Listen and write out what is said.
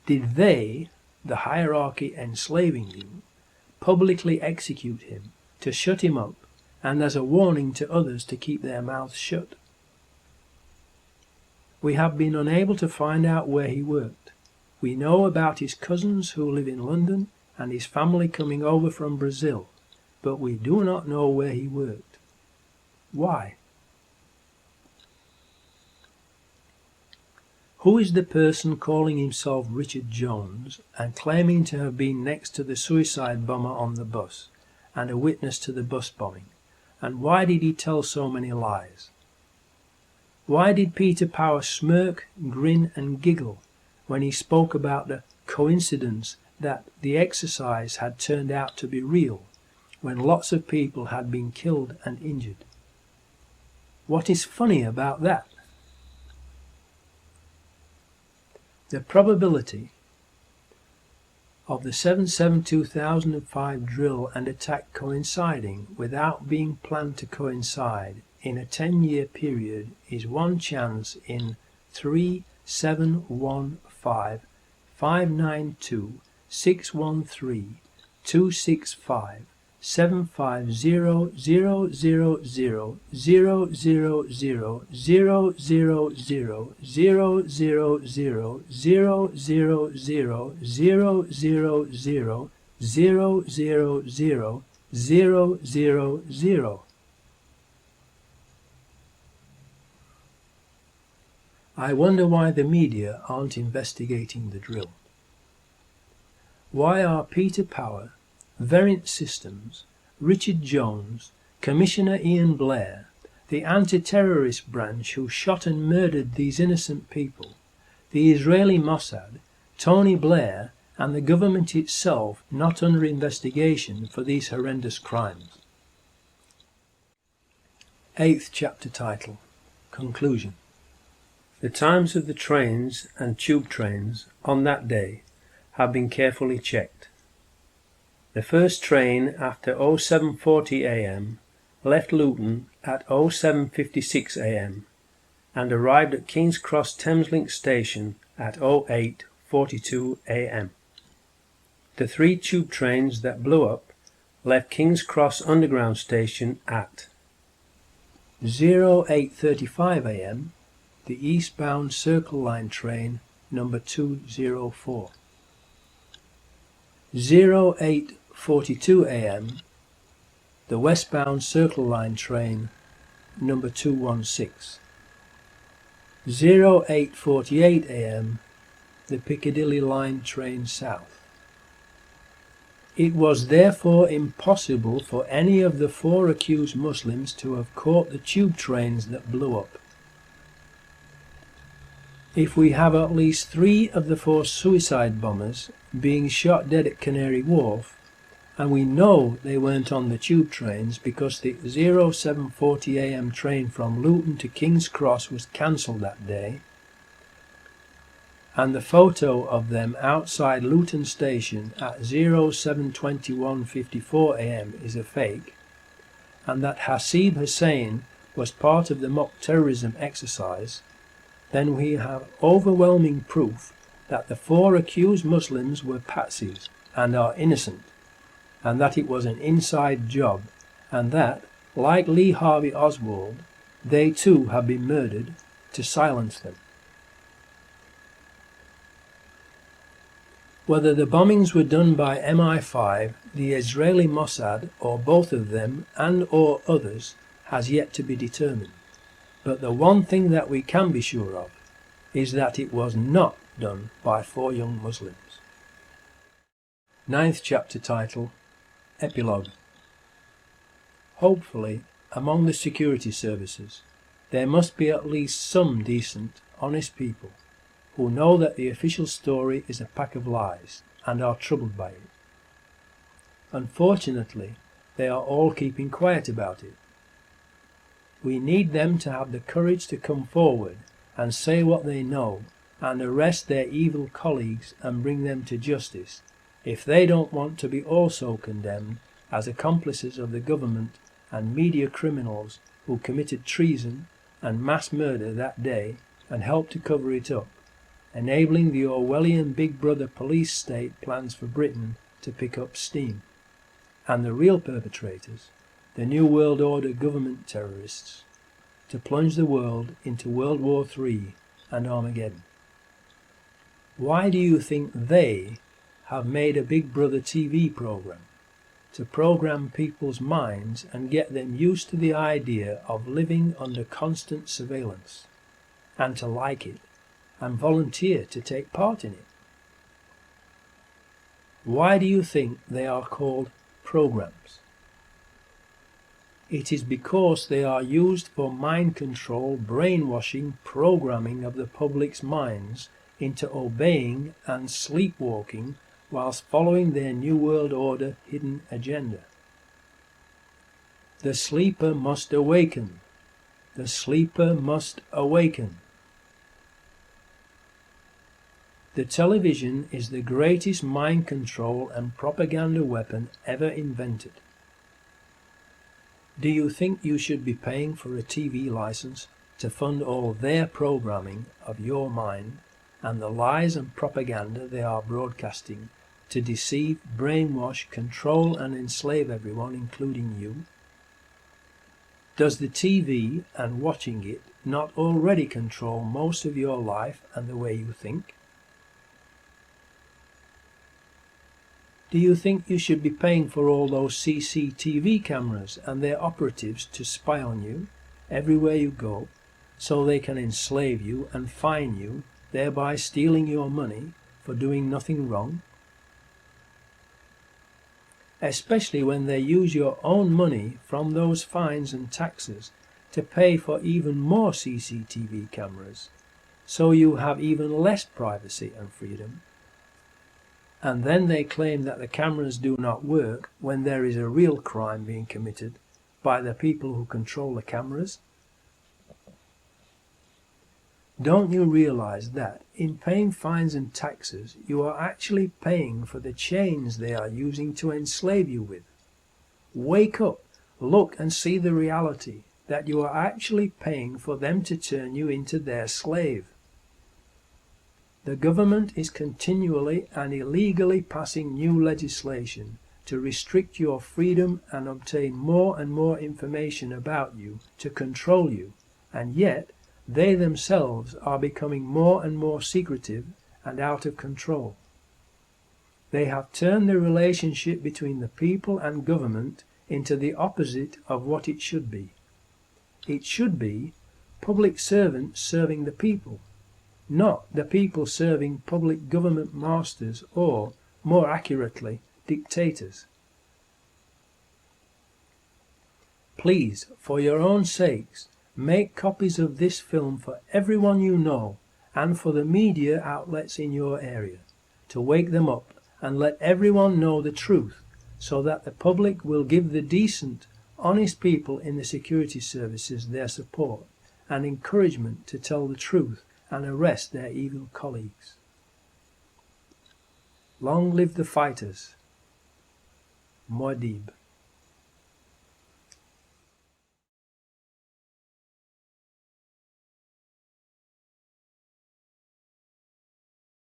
did they, the hierarchy enslaving you, publicly execute him, to shut him up, and as a warning to others to keep their mouths shut. We have been unable to find out where he worked. We know about his cousins who live in London and his family coming over from Brazil, but we do not know where he worked. Why? Who is the person calling himself Richard Jones and claiming to have been next to the suicide bomber on the bus and a witness to the bus bombing? And why did he tell so many lies? Why did Peter Power smirk, grin and giggle when he spoke about the coincidence that the exercise had turned out to be real when lots of people had been killed and injured? What is funny about that? The probability of the 7/7/2005 drill and attack coinciding without being planned to coincide in a 10-year period is 1 chance in 3, 7, 1, 5, 592, 613, 265, 750, 000, 000, 000, 000. I wonder why the media aren't investigating the drill. Why are Peter Power, Variant Systems, Richard Jones, Commissioner Ian Blair, the anti-terrorist branch who shot and murdered these innocent people, the Israeli Mossad, Tony Blair and the government itself not under investigation for these horrendous crimes? 8th chapter title, Conclusion. The times of the trains and tube trains on that day have been carefully checked. The first train after 0740 am left Luton at 0756 am and arrived at King's Cross Thameslink station at 0842 am. The 3 tube trains that blew up left King's Cross Underground station at 0835 am, the eastbound Circle Line train number 204. 0842 am, the westbound Circle Line train number 216. 0848 am, the Piccadilly Line train south. It was therefore impossible for any of the 4 accused Muslims to have caught the tube trains that blew up. If we have at least 3 of the 4 suicide bombers being shot dead at Canary Wharf, and we know they weren't on the tube trains because the 0740 am train from Luton to King's Cross was cancelled that day, and the photo of them outside Luton station at 0721:54 am is a fake, and that Hasib Hussain was part of the mock terrorism exercise, then we have overwhelming proof that the 4 accused Muslims were patsies and are innocent, and that it was an inside job, and that, like Lee Harvey Oswald, they too have been murdered to silence them. Whether the bombings were done by MI5, the Israeli Mossad, or both of them and or others has yet to be determined. But the one thing that we can be sure of is that it was not done by 4 young Muslims. 9th chapter title, Epilogue. Hopefully, among the security services, there must be at least some decent, honest people who know that the official story is a pack of lies and are troubled by it. Unfortunately, they are all keeping quiet about it. We need them to have the courage to come forward and say what they know and arrest their evil colleagues and bring them to justice if they don't want to be also condemned as accomplices of the government and media criminals who committed treason and mass murder that day and helped to cover it up, enabling the Orwellian Big Brother police state plans for Britain to pick up steam, and the real perpetrators, the New World Order government terrorists, to plunge the world into World War III and Armageddon. Why do you think they have made a Big Brother TV program? To program people's minds and get them used to the idea of living under constant surveillance, and to like it, and volunteer to take part in it. Why do you think they are called programs? It is because they are used for mind control, brainwashing, programming of the public's minds into obeying and sleepwalking whilst following their New World Order hidden agenda. The sleeper must awaken. The sleeper must awaken. The television is the greatest mind control and propaganda weapon ever invented. Do you think you should be paying for a TV license to fund all their programming of your mind and the lies and propaganda they are broadcasting to deceive, brainwash, control and enslave everyone, including you? Does the TV and watching it not already control most of your life and the way you think? Do you think you should be paying for all those CCTV cameras and their operatives to spy on you everywhere you go, so they can enslave you and fine you, thereby stealing your money for doing nothing wrong? Especially when they use your own money from those fines and taxes to pay for even more CCTV cameras, so you have even less privacy and freedom. And then they claim that the cameras do not work when there is a real crime being committed by the people who control the cameras. Don't you realize that in paying fines and taxes you are actually paying for the chains they are using to enslave you with? Wake up, look and see the reality that you are actually paying for them to turn you into their slave. The government is continually and illegally passing new legislation to restrict your freedom and obtain more and more information about you to control you, and yet they themselves are becoming more and more secretive and out of control. They have turned the relationship between the people and government into the opposite of what it should be. It should be public servants serving the people, not the people serving public government masters or, more accurately, dictators. Please, for your own sakes, make copies of this film for everyone you know and for the media outlets in your area, to wake them up and let everyone know the truth, so that the public will give the decent, honest people in the security services their support and encouragement to tell the truth and arrest their evil colleagues. Long live the fighters. Muad'Dib.